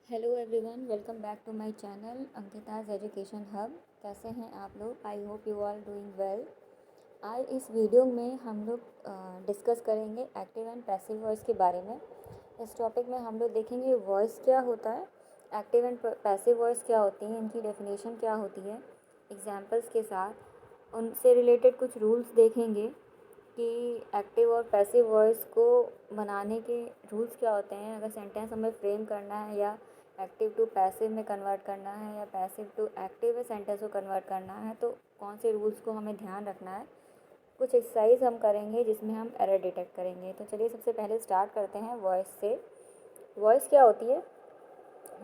Hello everyone, welcome back to my channel Ankita's education hub. कैसे हैं आप लोग? I hope you all doing well. आज इस वीडियो में हम लोग डिस्कस करेंगे एक्टिव एंड पैसिव वॉइस के बारे में। इस टॉपिक में हम लोग देखेंगे वॉइस क्या होता है, एक्टिव एंड पैसिव वॉइस क्या होती है, इनकी डेफिनेशन क्या होती है, एग्जाम्पल्स के साथ उनसे रिलेटेड कुछ रूल्स देखेंगे कि एक्टिव और पैसिव वॉइस को बनाने के रूल्स क्या होते हैं। अगर सेंटेंस हमें फ्रेम करना है या एक्टिव टू पैसिव में कन्वर्ट करना है या पैसिव टू एक्टिव में सेंटेंस को कन्वर्ट करना है, तो कौन से रूल्स को हमें ध्यान रखना है। कुछ एक्सरसाइज हम करेंगे जिसमें हम एरर डिटेक्ट करेंगे। तो चलिए सबसे पहले स्टार्ट करते हैं वॉइस से। वॉइस क्या होती है?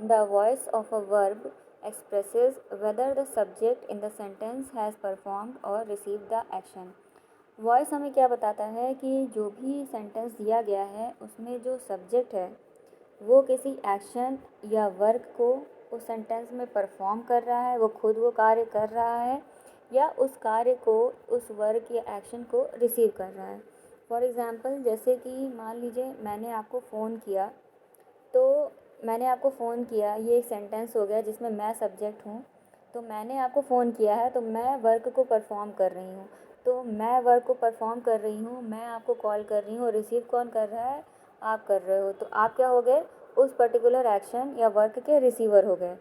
The voice of a verb expresses whether the subject in the sentence has performed और रिसीव द एक्शन। वॉइस हमें क्या बताता है कि जो भी सेंटेंस दिया गया है उसमें जो सब्जेक्ट है वो किसी एक्शन या वर्क को उस सेंटेंस में परफॉर्म कर रहा है, वो खुद वो कार्य कर रहा है या उस कार्य को, उस वर्क या एक्शन को रिसीव कर रहा है। फॉर एग्ज़ाम्पल, जैसे कि मान लीजिए मैंने आपको फ़ोन किया, तो मैंने आपको फ़ोन किया, ये एक सेंटेंस हो गया जिसमें मैं सब्जेक्ट हूँ। तो मैंने आपको फ़ोन किया है तो मैं वर्क को परफॉर्म कर रही हूँ। तो मैं वर्क को परफॉर्म कर रही हूँ, मैं आपको कॉल कर रही हूँ और रिसीव कौन कर रहा है? आप कर रहे हो। तो आप क्या हो गए? उस पर्टिकुलर एक्शन या वर्क के रिसीवर हो गए।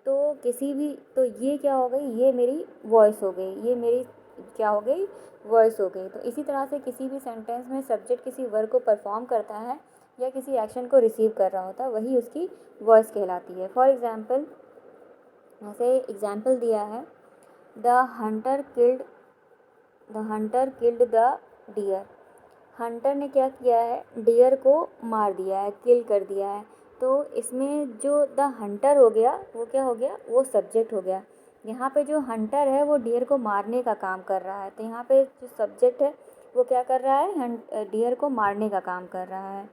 तो किसी भी, तो ये क्या हो गई? ये मेरी वॉइस हो गई, ये मेरी क्या हो गई? वॉइस हो गई। तो इसी तरह से किसी भी सेंटेंस में सब्जेक्ट किसी वर्क को परफॉर्म करता है या किसी एक्शन को रिसीव कर रहा होता है, वही उसकी वॉइस कहलाती है। फॉर एग्ज़ाम्पल, ऐसे एग्ज़ाम्पल दिया है, the hunter killed the deer. Hunter ने क्या किया है? डियर को मार दिया है, किल कर दिया है। तो इसमें जो द हंटर हो गया वो क्या हो गया? वो सब्जेक्ट हो गया। यहाँ पे जो हंटर है वो डियर को मारने का काम कर रहा है। तो यहाँ पे जो सब्जेक्ट है वो क्या कर रहा है? डियर को मारने का काम कर रहा है।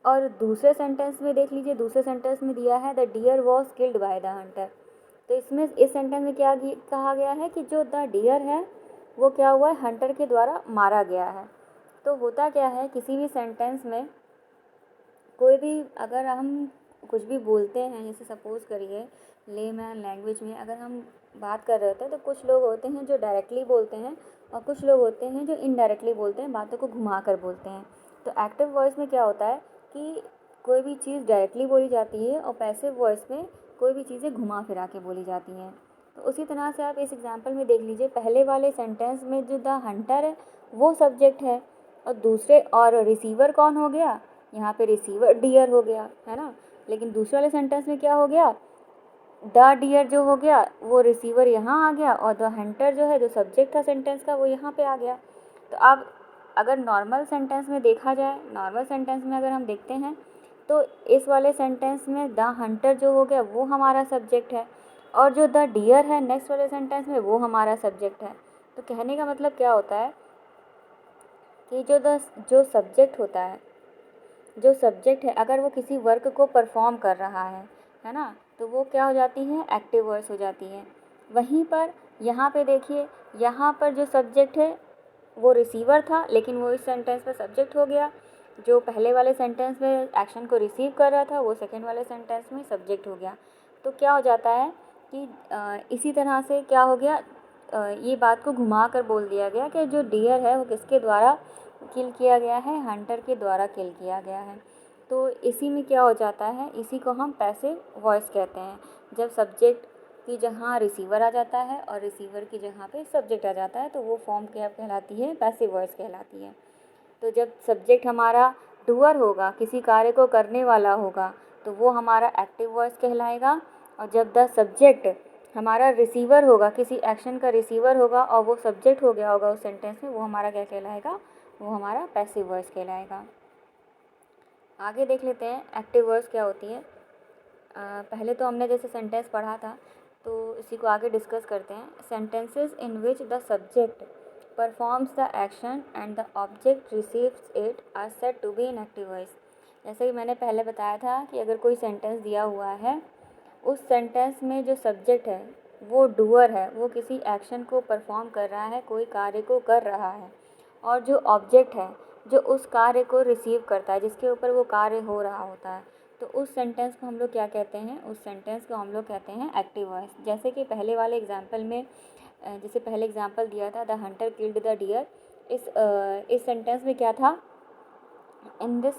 और दूसरे सेंटेंस में देख लीजिए, दूसरे सेंटेंस में दिया है the deer was killed by the hunter. तो इसमें इस सेंटेंस में क्या कहा गया है कि जो द डियर है वो क्या हुआ है? हंटर के द्वारा मारा गया है। तो होता क्या है, किसी भी सेंटेंस में कोई भी, अगर हम कुछ भी बोलते हैं, जैसे सपोज़ करिए लेमैन लैंग्वेज में अगर हम बात कर रहे होते हैं, तो कुछ लोग होते हैं जो डायरेक्टली बोलते हैं और कुछ लोग होते हैं जो इनडायरेक्टली बोलते हैं, बातों को घुमा कर बोलते हैं। तो एक्टिव वॉइस में क्या होता है कि कोई भी चीज़ डायरेक्टली बोली जाती है और पैसिव वॉइस में कोई भी चीज़ें घुमा फिरा के बोली जाती हैं। तो उसी तरह से आप इस एग्जाम्पल में देख लीजिए, पहले वाले सेंटेंस में जो द हंटर है वो सब्जेक्ट है और दूसरे और रिसीवर कौन हो गया? यहाँ पे रिसीवर डियर हो गया, है ना। लेकिन दूसरे वाले सेंटेंस में क्या हो गया? द डियर जो हो गया वो रिसीवर यहाँ आ गया और द हंटर जो है, जो सब्जेक्ट था सेंटेंस का, वो यहाँ पे आ गया। तो अब अगर नॉर्मल सेंटेंस में देखा जाए, नॉर्मल सेंटेंस में अगर हम देखते हैं तो इस वाले सेंटेंस में द हंटर जो हो गया वो हमारा सब्जेक्ट है और जो द डियर है नेक्स्ट वाले सेंटेंस में वो हमारा सब्जेक्ट है। तो कहने का मतलब क्या होता है कि जो सब्जेक्ट होता है, जो सब्जेक्ट है, अगर वो किसी वर्क को परफॉर्म कर रहा है ना, तो वो क्या हो जाती है? एक्टिव वॉइस हो जाती है। वहीं पर यहाँ पे देखिए, यहाँ पर जो सब्जेक्ट है वो रिसीवर था, लेकिन वो इस सेंटेंस में सब्जेक्ट हो गया। जो पहले वाले सेंटेंस में एक्शन को रिसीव कर रहा था वो सेकंड वाले सेंटेंस में सब्जेक्ट हो गया। तो क्या हो जाता है कि इसी तरह से क्या हो गया, ये बात को घुमा कर बोल दिया गया कि जो डियर है वो किसके द्वारा किल किया गया है? हंटर के द्वारा किल किया गया है। तो इसी में क्या हो जाता है, इसी को हम पैसिव वॉइस कहते हैं। जब सब्जेक्ट की जगह रिसीवर आ जाता है और रिसीवर की जगह पे सब्जेक्ट आ जाता है, तो वो फॉर्म क्या कहलाती है? पैसिव वॉइस कहलाती है। तो जब सब्जेक्ट हमारा डूअर होगा, किसी कार्य को करने वाला होगा, तो वो हमारा एक्टिव वॉइस कहलाएगा। और जब द सब्जेक्ट हमारा रिसीवर होगा, किसी एक्शन का रिसीवर होगा और वो सब्जेक्ट हो गया होगा उस सेंटेंस में, वो हमारा क्या कहलाएगा? वो हमारा पैसिव वॉइस कहलाएगा। आगे देख लेते हैं एक्टिव वॉइस क्या होती है। पहले तो हमने जैसे सेंटेंस पढ़ा था, तो इसी को आगे डिस्कस करते हैं। Sentences in which the subject performs the action and the object receives it are said to be in active voice. जैसे कि मैंने पहले बताया था कि अगर कोई सेंटेंस दिया हुआ है, उस सेंटेंस में जो सब्जेक्ट है वो डूअर है, वो किसी एक्शन को परफॉर्म कर रहा है, कोई कार्य को कर रहा है, और जो ऑब्जेक्ट है जो उस कार्य को रिसीव करता है, जिसके ऊपर वो कार्य हो रहा होता है, तो उस सेंटेंस को हम लोग क्या कहते हैं, उस सेंटेंस को हम लोग कहते हैं एक्टिव वॉइस। जैसे कि पहले वाले एग्जाम्पल में जैसे पहले एग्जाम्पल दिया था, the hunter killed the deer. इस सेंटेंस में क्या था, in this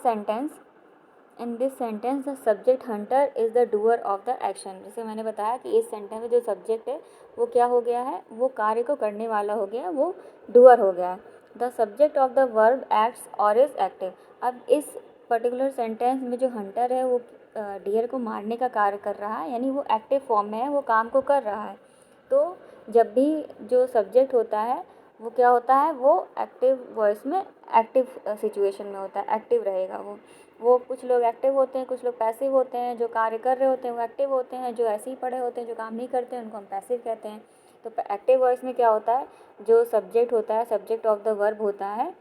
sentence the subject hunter is the doer of the action. जैसे मैंने बताया कि इस सेंटेंस में जो सब्जेक्ट है वो क्या हो गया है, वो कार्य को करने वाला हो गया, वो डूअर हो गया है। The subject of the verb acts और इज़ एक्टिव। अब इस पर्टिकुलर सेंटेंस में जो हंटर है वो डियर को मारने का कार्य कर रहा है, यानी वो एक्टिव फॉर्म में है, वो काम को कर रहा है। तो जब भी जो सब्जेक्ट होता है वो क्या होता है, वो एक्टिव वॉइस में, एक्टिव सिचुएशन में होता है, एक्टिव रहेगा वो कुछ लोग एक्टिव होते हैं, कुछ लोग पैसिव होते हैं। जो कार्य कर रहे होते हैं वो एक्टिव होते हैं, जो ऐसे ही पड़े होते हैं, जो काम नहीं करते हैं, उनको हम पैसिव कहते हैं। तो एक्टिव वॉइस में क्या होता है, जो सब्जेक्ट होता है, सब्जेक्ट ऑफ द वर्ब होता है,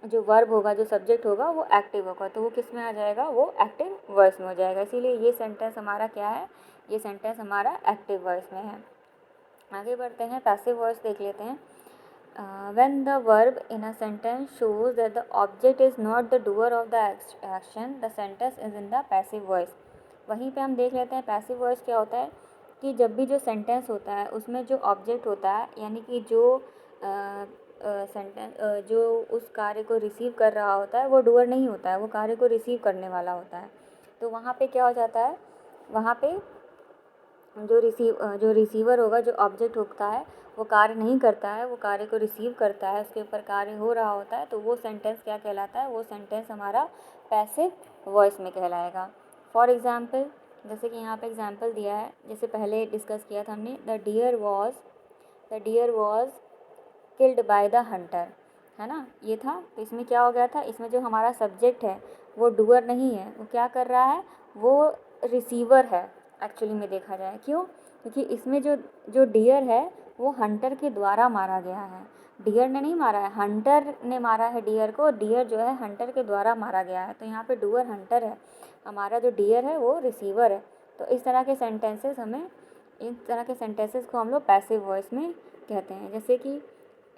जो वर्ब होगा, जो सब्जेक्ट होगा वो एक्टिव होगा, तो वो किस में आ जाएगा, वो एक्टिव वॉइस में हो जाएगा। इसीलिए ये सेंटेंस हमारा क्या है, ये सेंटेंस हमारा एक्टिव वॉइस में है। आगे बढ़ते हैं, पैसिव वॉइस देख लेते हैं। When the verb in a sentence shows that the object is not the doer of the action, the sentence is in the passive voice। वहीं पे हम देख लेते हैं पैसिव वॉइस क्या होता है, कि जब भी जो सेंटेंस होता है उसमें जो ऑब्जेक्ट होता है, यानी कि जो सेंटेंस जो उस कार्य को रिसीव कर रहा होता है वो डूअर नहीं होता है, वो कार्य को रिसीव करने वाला होता है। तो वहाँ पे क्या हो जाता है, वहाँ पे जो रिसीवर होगा, जो ऑब्जेक्ट होता है, वो कार्य नहीं करता है, वो कार्य को रिसीव करता है, उसके ऊपर कार्य हो रहा होता है, तो वो सेंटेंस क्या कहलाता है, वो सेंटेंस हमारा पैसिव वॉइस में कहलाएगा। फॉर एग्ज़ाम्पल, जैसे कि यहाँ पे एग्जाम्पल दिया है, जैसे पहले डिस्कस किया था हमने, the deer was killed by the hunter, है ना, ये था। तो इसमें क्या हो गया था, इसमें जो हमारा सब्जेक्ट है वो डूअर नहीं है, वो क्या कर रहा है, वो रिसीवर है एक्चुअली में देखा जाए। क्यों, क्योंकि इसमें जो जो डियर है वो हंटर के द्वारा मारा गया है, डियर ने नहीं मारा है, हंटर ने मारा है डियर को, डियर जो है हंटर के द्वारा मारा गया है। तो यहाँ पे डूअर हंटर है, हमारा जो डियर है वो रिसीवर है। तो इस तरह के सेंटेंसेस को हम लोग पैसिव वॉइस में कहते हैं। जैसे कि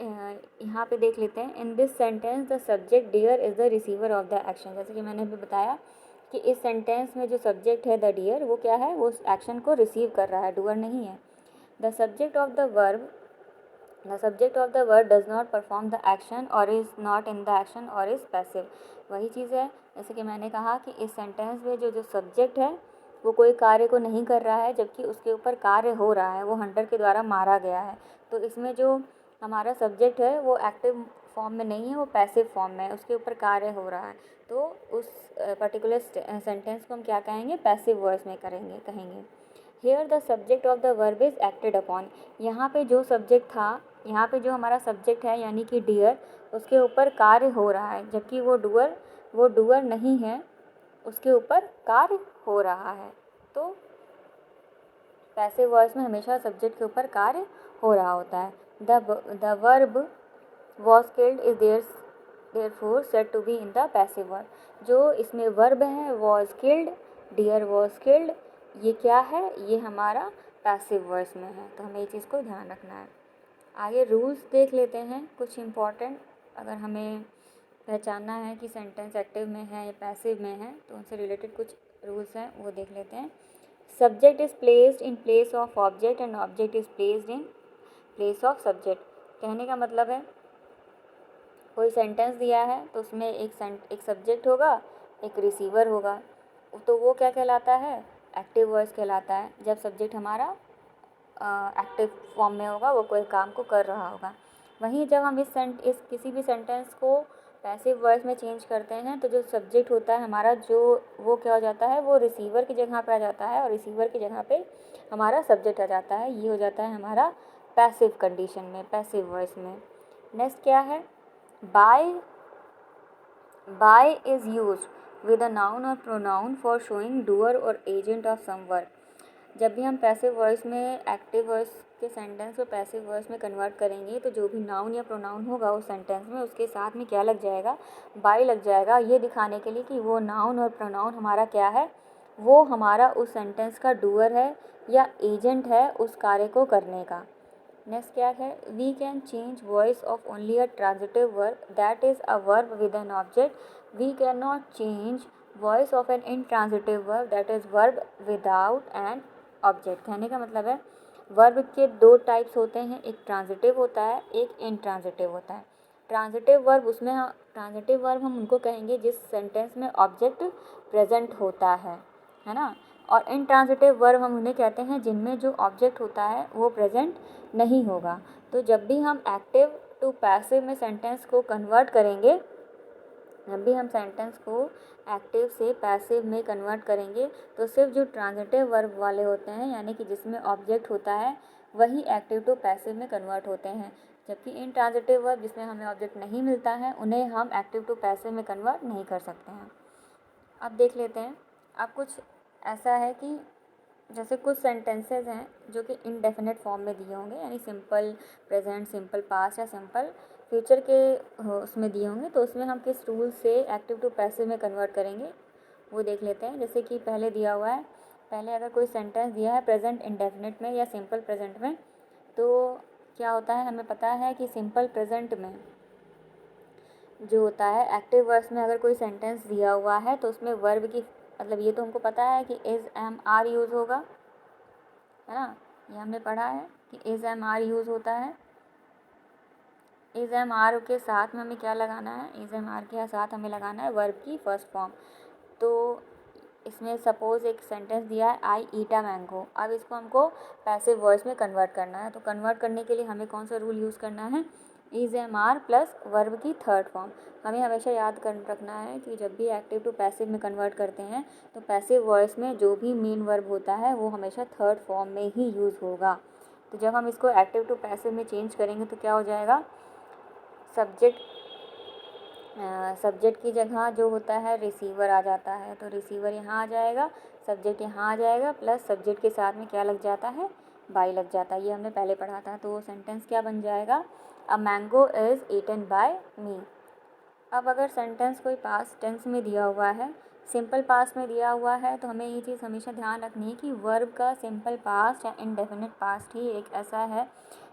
यहाँ पे देख लेते हैं, in this sentence the subject deer is the receiver of the action. जैसे कि मैंने अभी बताया कि इस सेंटेंस में जो सब्जेक्ट है द डियर, वो क्या है, वो एक्शन को रिसीव कर रहा है, डूअर नहीं है। The subject of the verb does not perform the action और is not in the action और इज़ पैसिव। वही चीज़ है, जैसे कि मैंने कहा कि इस सेंटेंस में जो सब्जेक्ट है वो कोई कार्य को नहीं कर रहा है, जबकि उसके ऊपर कार्य हो रहा है, वो हंटर के द्वारा मारा गया है। तो इसमें जो हमारा सब्जेक्ट है वो एक्टिव फॉर्म में नहीं है, वो पैसिव फॉर्म में है, उसके ऊपर कार्य हो रहा है। तो उस पर्टिकुलर सेंटेंस को हम क्या कहेंगे, पैसिव वॉइस में कहेंगे। Here the subject of the verb is acted upon. यहाँ पे जो सब्जेक्ट था, यहाँ पे जो हमारा सब्जेक्ट है यानी कि डियर, उसके ऊपर कार्य हो रहा है, जबकि वो डूअर नहीं है, उसके ऊपर कार्य हो रहा है। तो पैसिव वॉइस में हमेशा सब्जेक्ट के ऊपर कार्य हो रहा होता है। The verb was killed is therefore said to be in the passive verb. जो इसमें वर्ब है was killed, deer was killed, ये क्या है, ये हमारा पैसिव वॉइस में है। तो हमें ये चीज़ को ध्यान रखना है। आगे रूल्स देख लेते हैं कुछ इम्पॉर्टेंट, अगर हमें पहचानना है कि सेंटेंस एक्टिव में है या पैसिव में है, तो उनसे रिलेटेड कुछ रूल्स हैं, वो देख लेते हैं। Subject is placed in place of object and object is placed in place of subject. कहने का मतलब है, कोई सेंटेंस दिया है तो उसमें एक सब्जेक्ट होगा, एक रिसीवर होगा, तो वो क्या कहलाता है, एक्टिव वॉइस कहलाता है। जब सब्जेक्ट हमारा एक्टिव फॉर्म में होगा, वो कोई काम को कर रहा होगा। वहीं जब हम इस किसी भी सेंटेंस को पैसिव वॉइस में चेंज करते हैं, तो जो सब्जेक्ट होता है हमारा, जो वो क्या हो जाता है, वो रिसीवर की जगह पे आ जाता है, और रिसीवर की जगह पे हमारा सब्जेक्ट आ जाता है। ये हो जाता है हमारा पैसिव कंडीशन में, पैसिव वॉइस में। नेक्स्ट क्या है, by is used with a noun और प्रोनाउन फॉर शोइंग डूअर और एजेंट ऑफ सम वर्क। जब भी हम पैसिव वॉइस में एक्टिव वॉइस के सेंटेंस को पैसिव वॉइस में कन्वर्ट करेंगे, तो जो भी नाउन या प्रोनाउन होगा उस सेंटेंस में, उसके साथ में क्या लग जाएगा, बाय लग जाएगा, ये दिखाने के लिए कि वो नाउन और प्रोनाउन हमारा क्या है, वो हमारा उस सेंटेंस का डूअर है या एजेंट है उस कार्य को करने का। नेक्स्ट क्या है, we can change voice of only a transitive verb that is a verb with an object. We can not change voice of an intransitive verb that is verb without an object. कहने का मतलब है verb के दो types होते हैं, एक transitive होता है, एक इनट्रांजिटिव होता है। ट्रांजिटिव वर्ब उसमें ट्रांजिटिव वर्ब हम उनको कहेंगे जिस सेंटेंस में ऑब्जेक्ट प्रेजेंट होता है ना। और इनट्रांजिटिव वर्ब हम उन्हें कहते हैं जिनमें जो ऑब्जेक्ट होता है वो प्रेजेंट नहीं होगा। तो जब भी हम एक्टिव टू पैसिव में सेंटेंस को कन्वर्ट करेंगे, जब भी हम सेंटेंस को एक्टिव से पैसिव में कन्वर्ट करेंगे तो सिर्फ जो ट्रांजिटिव वर्ब वाले होते हैं यानी कि जिसमें ऑब्जेक्ट होता है वही एक्टिव टू पैसिव में कन्वर्ट होते हैं, जबकि इनट्रांजिटिव वर्ब जिसमें हमें ऑब्जेक्ट नहीं मिलता है उन्हें हम एक्टिव टू पैसिव में कन्वर्ट नहीं कर सकते हैं। अब देख लेते हैं। अब कुछ ऐसा है कि जैसे कुछ सेंटेंसेस हैं जो कि इनडेफिनेट फॉर्म में दिए होंगे, यानी सिंपल प्रेजेंट, सिंपल पास्ट या सिंपल फ्यूचर के उसमें दिए होंगे, तो उसमें हम किस रूल से एक्टिव टू पैसिव में कन्वर्ट करेंगे वो देख लेते हैं। जैसे कि पहले दिया हुआ है, पहले अगर कोई सेंटेंस दिया है प्रेजेंट इंडेफिनिट में या सिंपल प्रेजेंट में, तो क्या होता है, हमें पता है कि सिंपल प्रेजेंट में जो होता है एक्टिव वर्ब्स में अगर कोई सेंटेंस दिया हुआ है तो उसमें वर्ब की मतलब ये तो हमको पता है कि इज़ एम आर यूज़ होगा, है ना। ये हमने पढ़ा है कि इज़ एम आर यूज़ होता है। इज़ एम आर के साथ में हमें क्या लगाना है, इज़ एम आर के साथ हमें लगाना है वर्ब की फर्स्ट फॉर्म। तो इसमें सपोज़ एक सेंटेंस दिया है आई ईट अ मैंगो। अब इसको हमको पैसिव वॉइस में कन्वर्ट करना है, तो कन्वर्ट करने के लिए हमें कौन सा रूल यूज़ करना है, is am are plus verb की थर्ड फॉर्म। हमें हमेशा याद कर रखना है कि जब भी एक्टिव टू पैसिव में कन्वर्ट करते हैं तो पैसिव वॉइस में जो भी मेन वर्ब होता है वो हमेशा थर्ड फॉर्म में ही यूज़ होगा। तो जब हम इसको एक्टिव टू पैसिव में चेंज करेंगे तो क्या हो जाएगा, सब्जेक्ट की जगह जो होता है रिसीवर आ जाता है, तो रिसीवर यहाँ आ जाएगा, सब्जेक्ट यहाँ आ जाएगा, प्लस सब्जेक्ट के साथ में क्या लग जाता है, बाय लग जाता है। ये हमने पहले पढ़ा था। तो सेंटेंस क्या बन जाएगा, a mango is eaten by me. अब अगर सेंटेंस कोई पास्ट टेंस में दिया हुआ है, सिंपल पास्ट में दिया हुआ है, तो हमें ये चीज़ हमेशा ध्यान रखनी है कि वर्ब का सिंपल पास्ट या इनडेफिनिट पास्ट ही एक ऐसा है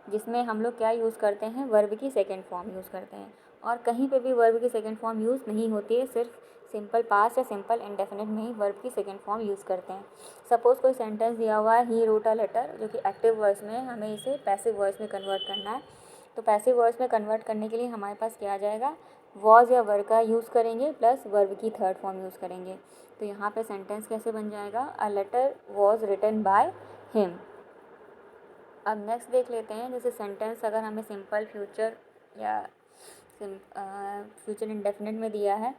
जिसमें हम लोग क्या यूज़ करते हैं, वर्ब की सेकंड फॉर्म यूज़ करते हैं। और कहीं पे भी वर्ब की सेकंड फॉर्म यूज़ नहीं होती है, सिर्फ सिंपल पास्ट या सिंपल इंडेफिनिट में ही वर्ब की सेकंड फॉर्म यूज़ करते हैं। सपोज़ कोई सेंटेंस दिया हुआ है ही रोट अ लेटर, जो कि एक्टिव वॉइस में, हमें इसे पैसिव वॉइस में कन्वर्ट करना है। तो पैसिव वॉइस में कन्वर्ट करने के लिए हमारे पास क्या आ जाएगा, वॉज या वर का यूज़ करेंगे प्लस वर्ब की थर्ड फॉर्म यूज़ करेंगे। तो यहाँ पे सेंटेंस कैसे बन जाएगा, a letter was written by him. अब नेक्स्ट देख लेते हैं। जैसे सेंटेंस अगर हमें सिंपल फ्यूचर या फ्यूचर इंडेफिनिट में दिया है,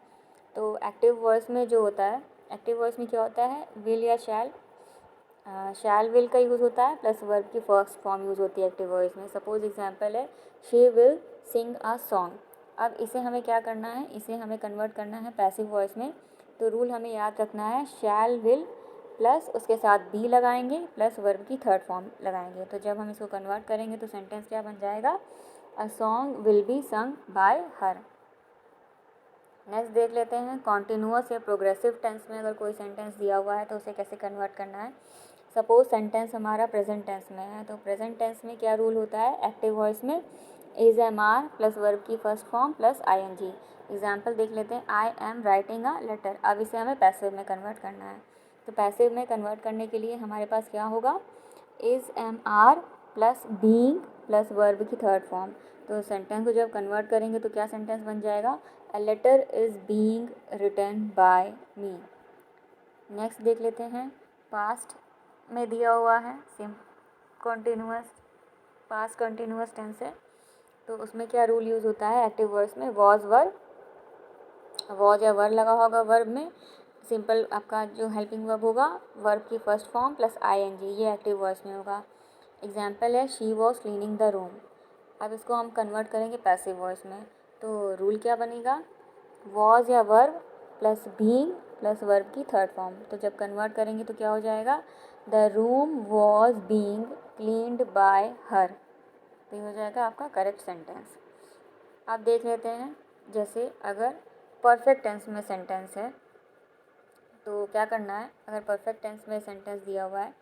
तो एक्टिव वॉइस में जो होता है, एक्टिव वॉइस में क्या होता है, विल या शैल विल का यूज़ होता है प्लस वर्ब की फर्स्ट फॉर्म यूज़ होती है एक्टिव वॉइस में। सपोज एग्जांपल है she will sing a song. अब इसे हमें क्या करना है, इसे हमें कन्वर्ट करना है पैसिव वॉइस में। तो रूल हमें याद रखना है, शैल विल प्लस उसके साथ बी लगाएंगे प्लस वर्ब की थर्ड फॉर्म लगाएंगे। तो जब हम इसको कन्वर्ट करेंगे तो सेंटेंस क्या बन जाएगा, a song will be sung by her. Next देख लेते हैं, कॉन्टिन्यूअस या प्रोग्रेसिव टेंस में अगर कोई सेंटेंस दिया हुआ है तो उसे कैसे कन्वर्ट करना है। सपोज सेंटेंस हमारा प्रेजेंट टेंस में है, तो प्रेजेंट टेंस में क्या रूल होता है, एक्टिव वॉइस में is am are plus verb की first form plus I N G. Example देख लेते हैं, I am writing a letter. अब इसे हमें पैसिव में कन्वर्ट करना है। तो पैसिव में कन्वर्ट करने के लिए हमारे पास क्या होगा, is am are plus being plus verb की थर्ड फॉर्म। तो सेंटेंस को जब कन्वर्ट करेंगे तो क्या सेंटेंस बन जाएगा, a letter is being written by me. Next देख लेते हैं, पास्ट में दिया हुआ है कॉन्टिन्यूअस, पास्ट कॉन्टिन्यूअस टेंस है, तो उसमें क्या रूल यूज़ होता है, एक्टिव वर्ब्स में वॉज या वर लगा होगा वर्ब में, सिंपल आपका जो हेल्पिंग वर्ब होगा वर्ब की first form plus I N G, ये एक्टिव वर्ब्स में होगा। एग्जाम्पल है she was cleaning the room. अब इसको हम कन्वर्ट करेंगे पैसिव वॉइस में, तो रूल क्या बनेगा, वॉज या verb plus being plus verb की थर्ड फॉर्म। तो जब कन्वर्ट करेंगे तो क्या हो जाएगा, the room was being cleaned bye her. तो ये हो जाएगा आपका करेक्ट सेंटेंस। आप देख लेते हैं, जैसे अगर परफेक्ट टेंस में सेंटेंस है तो क्या करना है, अगर परफेक्ट टेंस में सेंटेंस दिया हुआ है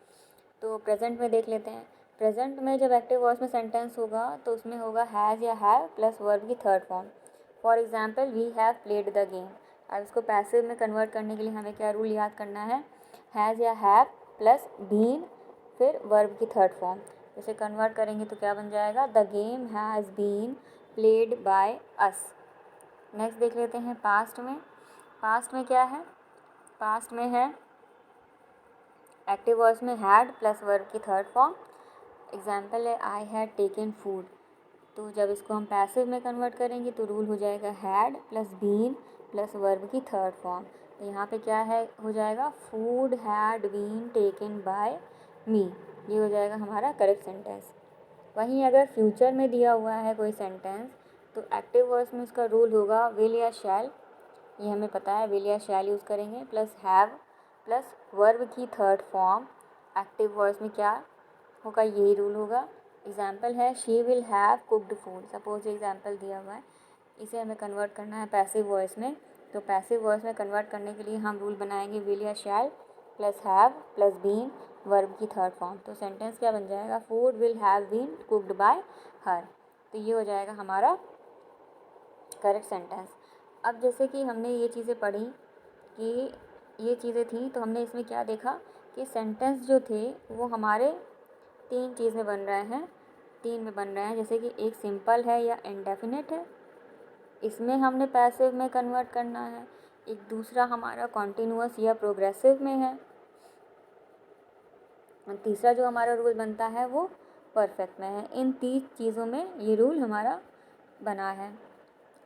तो प्रेजेंट में देख लेते हैं। प्रेजेंट में जब एक्टिव वॉइस में सेंटेंस होगा तो उसमें होगा हैज़ या हैव प्लस वर्ब की third form. For example we have played the game. अब इसको पैसिव में कन्वर्ट करने के लिए हमें क्या रूल याद करना है, हैज़ या हैव प्लस बीन फिर वर्ब की थर्ड फॉर्म। इसे कन्वर्ट करेंगे तो क्या बन जाएगा, the game has been played by us. Next देख लेते हैं पास्ट में। पास्ट में क्या है, पास्ट में है एक्टिव वॉइस में हैड प्लस वर्ब की थर्ड फॉर्म। एग्जाम्पल है आई हैड टेकन फूड। तो जब इसको हम पैसिव में कन्वर्ट करेंगे तो रूल हो जाएगा had plus been plus verb की थर्ड फॉर्म। तो यहाँ पे क्या है, हो जाएगा food had been taken by me. ये हो जाएगा हमारा करेक्ट सेंटेंस। वहीं अगर फ्यूचर में दिया हुआ है कोई सेंटेंस तो एक्टिव वॉइस में उसका रूल होगा विल या शैल। ये हमें पता है, विल या शैल यूज़ करेंगे प्लस हैव प्लस वर्ब की थर्ड फॉर्म। एक्टिव वॉइस में क्या होगा, यही रूल होगा। एग्जाम्पल है she will have cooked food. Suppose example दिया हुआ है, इसे हमें कन्वर्ट करना है पैसिव वॉइस में। तो पैसिव वॉइस में कन्वर्ट करने के लिए हम रूल बनाएंगे विल या shall plus have plus been verb की थर्ड फॉर्म। तो सेंटेंस क्या बन जाएगा, food will have been cooked by her. तो ये हो जाएगा हमारा करेक्ट सेंटेंस। अब जैसे कि हमने ये चीज़ें पढ़ी कि ये चीज़ें थी, तो हमने इसमें क्या देखा कि सेंटेंस जो थे वो हमारे तीन चीज़ में बन रहे हैं, तीन में बन रहे हैं। जैसे कि एक सिंपल है या इंडेफिनिट है, इसमें हमने पैसिव में कन्वर्ट करना है। एक दूसरा हमारा कॉन्टिन्यूअस या प्रोग्रेसिव में है। और तीसरा जो हमारा रूल बनता है वो परफेक्ट में है। इन तीन चीज़ों में ये रूल हमारा बना है।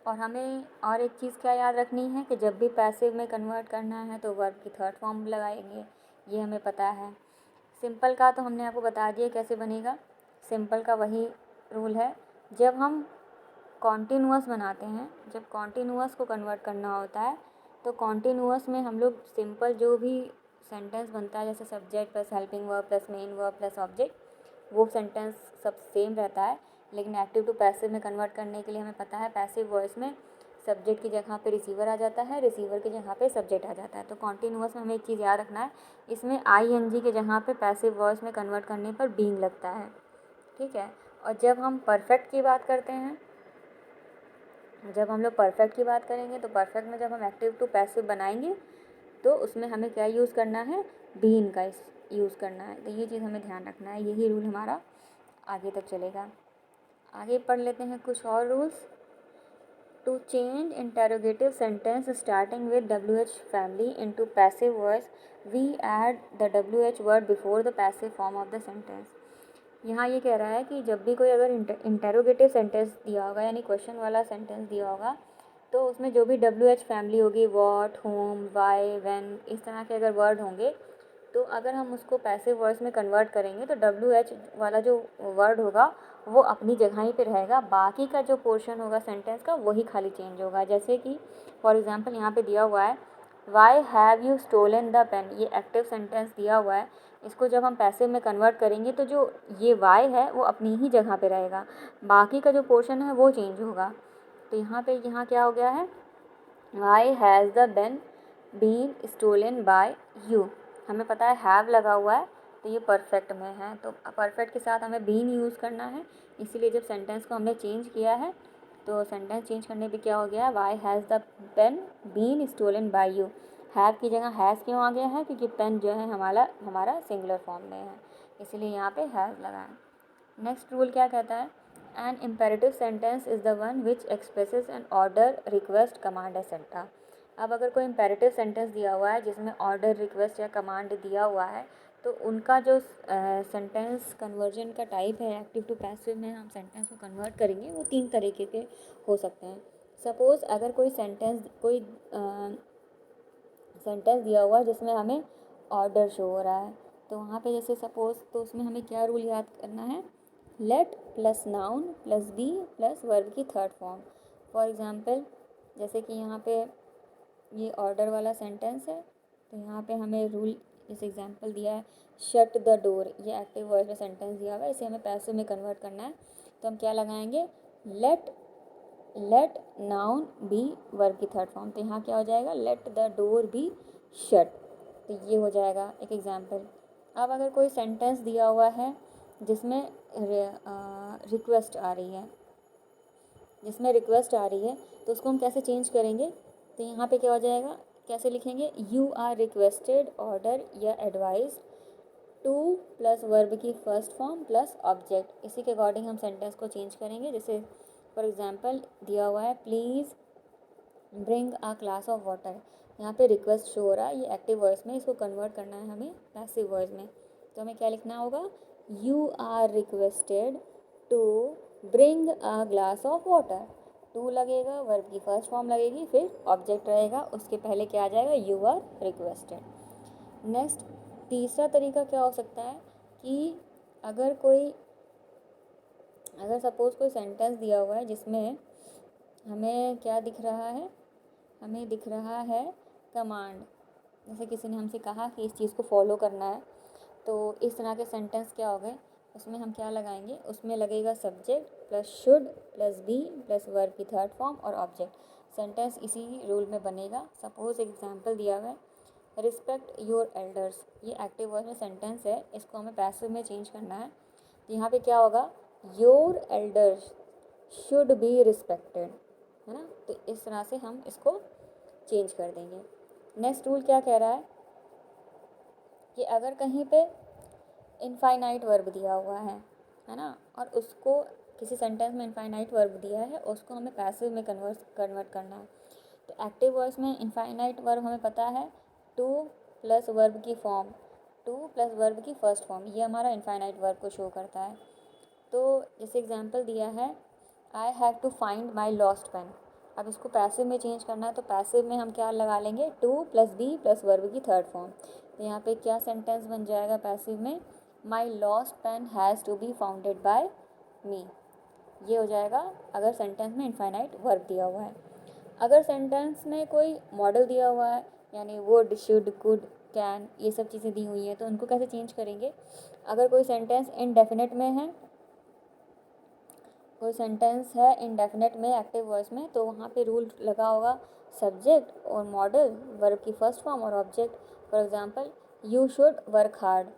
और हमें और एक चीज़ क्या याद रखनी है कि जब भी पैसिव में कन्वर्ट करना है तो वर्ब की थर्ड फॉर्म लगाएंगे, ये हमें पता है। सिंपल का तो हमने आपको बता दिया कैसे बनेगा। सिंपल का वही रूल है, जब हम कॉन्टिन्यूअस बनाते हैं, जब कॉन्टिन्यूअस को कन्वर्ट करना होता है तो कॉन्टिन्यूअस में हम लोग सिंपल जो भी सेंटेंस बनता है, जैसे subject plus helping verb plus main verb plus object, वो सेंटेंस सब सेम रहता है। लेकिन एक्टिव टू पैसिव में कन्वर्ट करने के लिए हमें पता है पैसिव वॉइस में सब्जेक्ट की जगह पे रिसीवर आ जाता है, रिसीवर की जगह पे सब्जेक्ट आ जाता है। तो कॉन्टिन्यूअस में हमें एक चीज़ याद रखना है, इसमें आईएनजी के जगह पे पैसिव वॉइस में कन्वर्ट करने पर बीइंग लगता है, ठीक है। और जब हम परफेक्ट की बात करते हैं, जब हम लोग परफेक्ट की बात करेंगे तो परफेक्ट में जब हम एक्टिव टू पैसिव बनाएंगे तो उसमें हमें क्या यूज़ करना है, बीइंग का यूज़ करना है। तो ये चीज़ हमें ध्यान रखना है, यही रूल हमारा आगे तक चलेगा। आगे पढ़ लेते हैं कुछ और rules. To change interrogative sentence starting with WH family into passive voice we add the WH word before the passive form of the sentence. यहाँ ये कह रहा है कि जब भी कोई अगर इंटेरोगेटिव सेंटेंस दिया होगा यानी क्वेश्चन वाला सेंटेंस दिया होगा तो उसमें जो भी WH फैमिली होगी, व्हाट, होम, वाई, व्हेन, इस तरह के अगर वर्ड होंगे तो अगर हम उसको पैसिव वॉइस में कन्वर्ट करेंगे तो WH वाला जो वर्ड होगा वो अपनी जगह ही पे रहेगा, बाकी का जो पोर्शन होगा सेंटेंस का वही खाली चेंज होगा। जैसे कि फॉर एग्जांपल यहाँ पे दिया हुआ है why have you stolen the pen, ये एक्टिव सेंटेंस दिया हुआ है। इसको जब हम पैसिव में कन्वर्ट करेंगे तो जो ये वाई है वो अपनी ही जगह पे रहेगा, बाकी का जो पोर्शन है वो चेंज होगा। तो यहाँ क्या हो गया है, why has the pen been stolen by you. हमें पता है हैव लगा हुआ है तो ये परफेक्ट में है, तो परफेक्ट के साथ हमें बीन यूज़ करना है। इसीलिए जब सेंटेंस को हमने चेंज किया है तो सेंटेंस चेंज करने पे क्या हो गया, why has the pen been stolen by you. Have की जगह हैज़ क्यों आ गया है, क्योंकि पेन जो है हमारा सिंगुलर फॉर्म में है, इसलिए यहाँ पे हैज़ लगा है। नेक्स्ट रूल क्या कहता है, an imperative sentence is the one which expresses an order, request, command etcetera. अब अगर कोई इम्पेरेटिव सेंटेंस दिया हुआ है जिसमें ऑर्डर, रिक्वेस्ट या कमांड दिया हुआ है तो उनका जो सेंटेंस कन्वर्जन का टाइप है, एक्टिव टू पैसिव में हम सेंटेंस को कन्वर्ट करेंगे वो तीन तरीके के हो सकते हैं। सपोज़ अगर कोई सेंटेंस दिया हुआ है जिसमें हमें ऑर्डर शो हो रहा है तो वहाँ पे जैसे सपोज़, तो उसमें हमें क्या रूल याद करना है, let plus noun plus be plus verb की थर्ड फॉर्म। फॉर एग्ज़ाम्पल जैसे कि यहाँ पे ये ऑर्डर वाला सेंटेंस है तो यहाँ पे हमें रूल, जैसे एग्जांपल दिया है शट द डोर, ये एक्टिव वॉइस में सेंटेंस दिया हुआ है, इसे हमें पैसिव में कन्वर्ट करना है तो हम क्या लगाएंगे, लेट नाउन बी वर्ब की थर्ड फॉर्म। तो यहाँ क्या हो जाएगा, let the door be shut. तो ये हो जाएगा एक एग्जांपल। अब अगर कोई सेंटेंस दिया हुआ है जिसमें रिक्वेस्ट आ रही है, तो उसको हम कैसे चेंज करेंगे, तो यहाँ पे क्या हो जाएगा, कैसे लिखेंगे, यू आर रिक्वेस्टेड, ऑर्डर या एडवाइस टू प्लस वर्ब की फर्स्ट फॉर्म प्लस ऑब्जेक्ट। इसी के अकॉर्डिंग हम सेंटेंस को चेंज करेंगे। जैसे फॉर एग्जांपल दिया हुआ है, please bring a glass of water. यहाँ पे रिक्वेस्ट शो हो रहा है, ये एक्टिव वॉइस में, इसको कन्वर्ट करना है हमें पैसिव वॉइस में। तो हमें क्या लिखना होगा, you are requested to bring a glass of water. To लगेगा, वर्ब की फर्स्ट फॉर्म लगेगी, फिर ऑब्जेक्ट रहेगा, उसके पहले क्या आ जाएगा, यू आर रिक्वेस्टेड। नेक्स्ट तीसरा तरीका क्या हो सकता है कि अगर सपोज़ कोई सेंटेंस दिया हुआ है जिसमें हमें क्या दिख रहा है, हमें दिख रहा है कमांड। जैसे किसी ने हमसे कहा कि इस चीज़ को फॉलो करना है, तो इस तरह के सेंटेंस क्या हो गए, उसमें हम क्या लगाएंगे, उसमें लगेगा subject plus should plus be plus verb की थर्ड फॉर्म और ऑब्जेक्ट। सेंटेंस इसी रूल में बनेगा। सपोज़ एग्जांपल दिया हुआ है, रिस्पेक्ट योर एल्डर्स। ये एक्टिव वॉइस में सेंटेंस है, इसको हमें पैसिव में चेंज करना है। तो यहाँ पे क्या होगा, your elders should be respected, है ना। तो इस तरह से हम इसको चेंज कर देंगे। नेक्स्ट रूल क्या कह रहा है कि अगर कहीं पे इनफाइनाइट वर्ब दिया हुआ है ना, और उसको किसी सेंटेंस में इनफाइनाइट वर्ब दिया है, उसको हमें पैसिव में कन्वर्ट करना है। तो एक्टिव वॉइस में इनफाइनाइट वर्ब हमें पता है, टू प्लस वर्ब की फॉर्म, टू प्लस वर्ब की फर्स्ट फॉर्म, ये हमारा इनफाइनाइट वर्ब को शो करता है। तो जैसे एग्जांपल दिया है, I have to find my lost pen. अब इसको पैसिव में चेंज करना है, तो पैसिव में हम क्या लगा लेंगे, to plus be plus verb की थर्ड फॉर्म। तो यहाँ पे क्या सेंटेंस बन जाएगा पैसिव में, my lost pen has to be founded by me. ये हो जाएगा अगर सेंटेंस में इनफाइनाइट वर्ब दिया हुआ है। अगर सेंटेंस में कोई मॉडल दिया हुआ है, यानी वुड, शुड, कुड, कैन, ये सब चीज़ें दी हुई हैं, तो उनको कैसे चेंज करेंगे। अगर कोई सेंटेंस इनडेफिनेट में है, कोई सेंटेंस है इनडेफिनेट में एक्टिव वॉइस में, तो वहाँ पे रूल लगा होगा सब्जेक्ट और मॉडल, वर्ब की फर्स्ट फॉर्म और object. For example, you should work hard,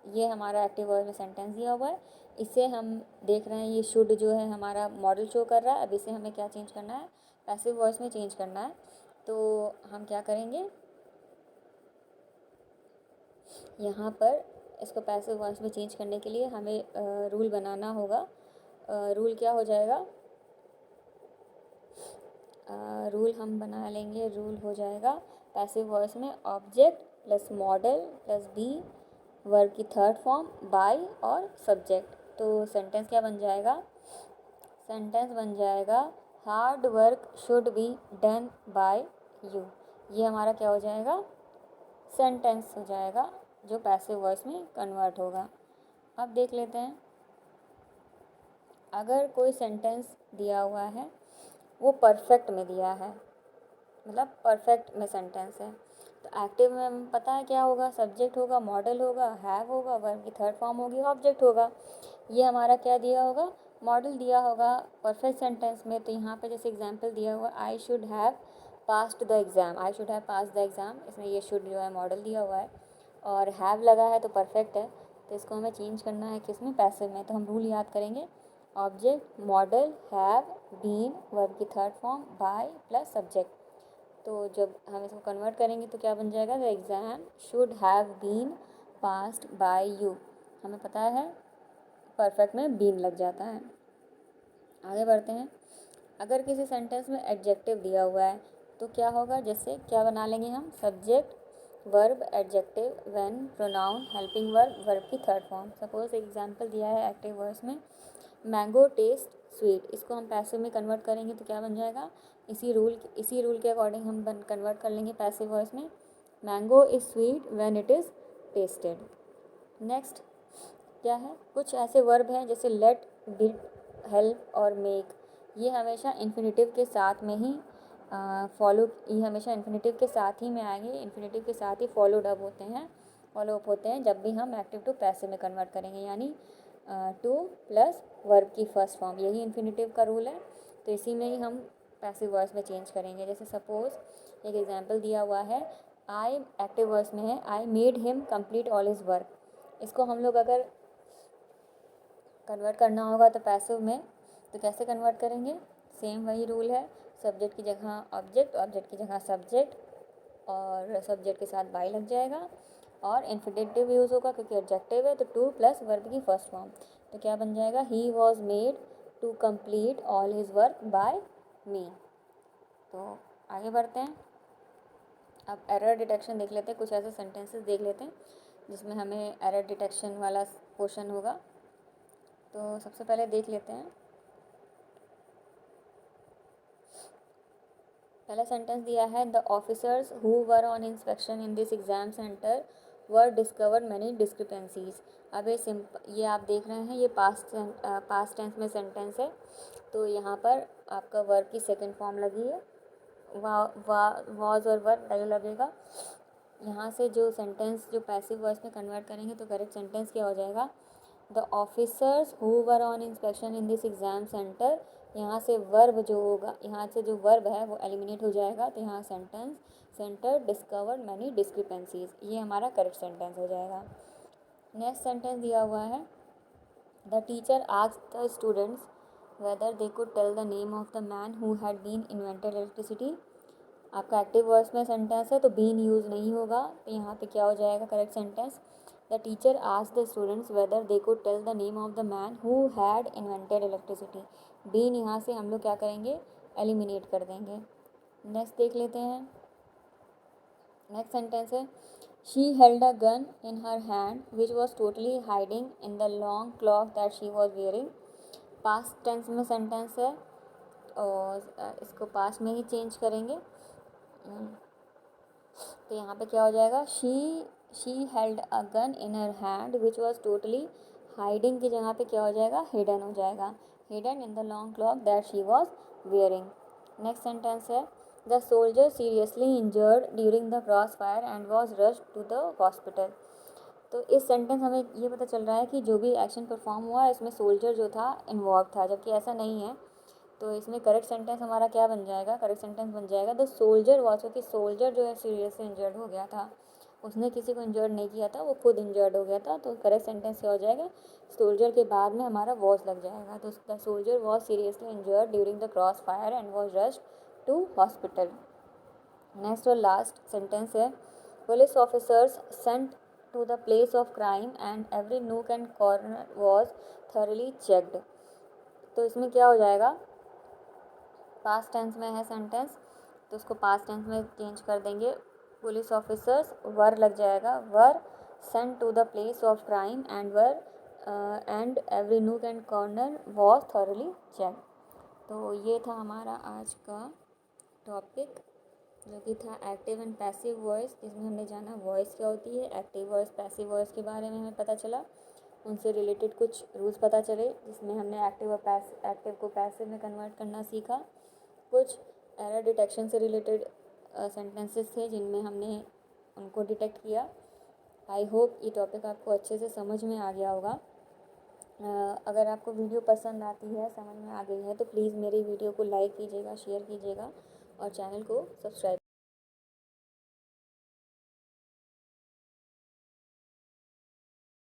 ये हमारा एक्टिव वॉइस में सेंटेंस दिया हुआ है। इसे हम देख रहे हैं, ये शुड जो है हमारा मॉडल शो कर रहा है। अब इसे हमें क्या चेंज करना है, पैसिव वॉइस में चेंज करना है। तो हम क्या करेंगे, यहाँ पर इसको पैसिव वॉइस में चेंज करने के लिए हमें रूल बनाना होगा। रूल क्या हो जाएगा, रूल हम बना लेंगे, रूल हो जाएगा पैसिव वॉइस में object plus modal plus be verb की थर्ड फॉर्म बाय और सब्जेक्ट। तो सेंटेंस क्या बन जाएगा, सेंटेंस बन जाएगा hard work should be done by you. ये हमारा क्या हो जाएगा, सेंटेंस हो जाएगा जो पैसिव वॉइस में कन्वर्ट होगा। अब देख लेते हैं, अगर कोई सेंटेंस दिया हुआ है, वो परफेक्ट में दिया है, मतलब परफेक्ट में सेंटेंस है, तो एक्टिव में हमें पता है क्या होगा, सब्जेक्ट होगा, मॉडल होगा, हैव होगा, वर्ब की थर्ड फॉर्म होगी, ऑब्जेक्ट होगा। ये हमारा क्या दिया होगा, मॉडल दिया होगा परफेक्ट सेंटेंस में। तो यहाँ पे जैसे एग्जांपल दिया हुआ, I should have passed the exam, I should have pass the exam, इसमें ये शुड जो है मॉडल दिया हुआ है और हैव लगा है तो परफेक्ट है। तो इसको हमें चेंज करना है किसमें, पैसिव में। तो हम रूल याद करेंगे, object modal have been verb की third form by plus subject. तो जब हम इसको कन्वर्ट करेंगे तो क्या बन जाएगा, the exam should have been passed by you. हमें पता है परफेक्ट में बीन लग जाता है। आगे बढ़ते हैं, अगर किसी सेंटेंस में एडजेक्टिव दिया हुआ है तो क्या होगा, जैसे क्या बना लेंगे हम, subject verb adjective when pronoun helping verb verb की थर्ड फॉर्म। सपोज एग्जांपल दिया है एक्टिव वॉइस में, मैंगो टेस्ट स्वीट, इसको हम पैसिव में कन्वर्ट करेंगे तो क्या बन जाएगा, इसी रूल के अकॉर्डिंग हम कन्वर्ट कर लेंगे पैसिव वॉइस में, mango is sweet when it is tested. Next क्या है, कुछ ऐसे वर्ब हैं जैसे लेट, बिड, हेल्प और मेक, ये हमेशा इन्फिनेटिव के साथ में ही ये हमेशा इन्फिनेटिव के साथ ही में आएंगे, इन्फिनेटिव के साथ ही फॉलो अप होते हैं जब भी हम एक्टिव टू पैसिव में कन्वर्ट करेंगे, यानी टू प्लस वर्ब की फर्स्ट फॉर्म, यही इन्फिनेटिव का रूल है। तो इसी में ही हम पैसिव वॉइस में चेंज करेंगे। जैसे सपोज एक एग्जांपल दिया हुआ है, आई एक्टिव वॉइस में है, I made him complete all his work. इसको हम लोग अगर कन्वर्ट करना होगा तो पैसिव में, तो कैसे कन्वर्ट करेंगे, सेम वही रूल है, सब्जेक्ट की जगह ऑब्जेक्ट, ऑब्जेक्ट की जगह सब्जेक्ट, और सब्जेक्ट के साथ बाई लग जाएगा, और इन्फिनेटिव यूज़ होगा क्योंकि एडजेक्टिव है, तो टू प्लस वर्ब की फर्स्ट फॉर्म। तो क्या बन जाएगा, he was made to complete all his work by me. तो आगे बढ़ते हैं, अब एरर डिटेक्शन देख लेते हैं। कुछ ऐसे सेंटेंसेस देख लेते हैं जिसमें हमें एरर डिटेक्शन वाला क्वेश्चन होगा। तो सबसे पहले देख लेते हैं, पहला सेंटेंस दिया है, the officers who were on inspection in this exam centre were discover many discrepancies. अब ये आप देख रहे हैं, ये पास्ट टेंस में सेंटेंस है, तो यहाँ पर आपका वर्ब की सेकंड फॉर्म लगी है, वॉज और वर्ब नहीं लगेगा। यहाँ से जो सेंटेंस जो पैसिव वॉइस में कन्वर्ट करेंगे तो करेक्ट सेंटेंस क्या हो जाएगा, the officers who were on inspection in this exam centre. यहाँ से वर्ब जो होगा, यहाँ से जो वर्ब है वो एलिमिनेट हो जाएगा, तो यहाँ सेंटर डिस्कवर्ड मैनी डिस्क्रिपेंसीज, ये हमारा करेक्ट सेंटेंस हो जाएगा। नेक्स्ट सेंटेंस दिया हुआ है, the teacher asked the students whether they could tell the name of the man who had been invented electricity. आपका एक्टिव वॉइस में सेंटेंस है तो बीन यूज़ नहीं होगा, तो यहाँ पे क्या हो जाएगा correct sentence, the teacher asked the students whether they could tell the name of the man who had invented electricity. Been यहाँ से हम लोग क्या करेंगे, एलिमिनेट कर देंगे। नेक्स्ट देख लेते हैं, नेक्स्ट सेंटेंस है, she held a gun in her hand which was totally hiding in the long clock that she was wearing. Past tense में सेंटेंस है और इसको पास्ट में ही चेंज करेंगे, तो यहाँ पे क्या हो जाएगा, she held a gun in her hand which was totally hiding की जगह पे क्या हो जाएगा, हिडन हो जाएगा, hidden in the long clock that she was wearing. Next sentence है, the soldier seriously injured during the cross fire and was rushed to the hospital. तो इस सेंटेंस हमें ये पता चल रहा है कि जो भी एक्शन परफॉर्म हुआ है इसमें सोल्जर जो था इन्वॉल्व था, जबकि ऐसा नहीं है। तो इसमें करेक्ट सेंटेंस हमारा क्या बन जाएगा, करेक्ट सेंटेंस बन जाएगा द सोल्जर वॉज, क्योंकि सोल्जर जो है सीरियसली इंजर्ड हो गया था, उसने किसी को इंजर्ड नहीं किया था, वो खुद इंजर्ड हो गया था। तो करेक्ट सेंटेंस क्या हो जाएगा, सोल्जर के बाद में हमारा वॉज लग जाएगा, तो the soldier was seriously injured during the cross fire and was rushed to hospital. Next और लास्ट सेंटेंस है, police officers sent to the place of crime and every nook and corner was thoroughly checked. तो इसमें क्या हो जाएगा, past tense में है sentence तो उसको पास्ट टेंस में चेंज कर देंगे, पुलिस ऑफिसर्स वर लग जाएगा, were sent to the place of crime and every nook and corner was thoroughly check. तो ये था हमारा आज का टॉपिक जो कि था एक्टिव एंड पैसिव वॉइस, जिसमें हमने जाना वॉइस क्या होती है, एक्टिव वॉइस, पैसिव वॉइस के बारे में हमें पता चला, उनसे रिलेटेड कुछ रूल्स पता चले, जिसमें हमने एक्टिव को पैसिव में कन्वर्ट करना सीखा। कुछ एरर डिटेक्शन से रिलेटेड सेंटेंसेस थे जिनमें हमने उनको डिटेक्ट किया। आई होप ये टॉपिक आपको अच्छे से समझ में आ गया होगा। अगर आपको वीडियो पसंद आती है, समझ में आ गई है, तो प्लीज़ मेरी वीडियो को लाइक कीजिएगा, शेयर कीजिएगा और चैनल को सब्सक्राइब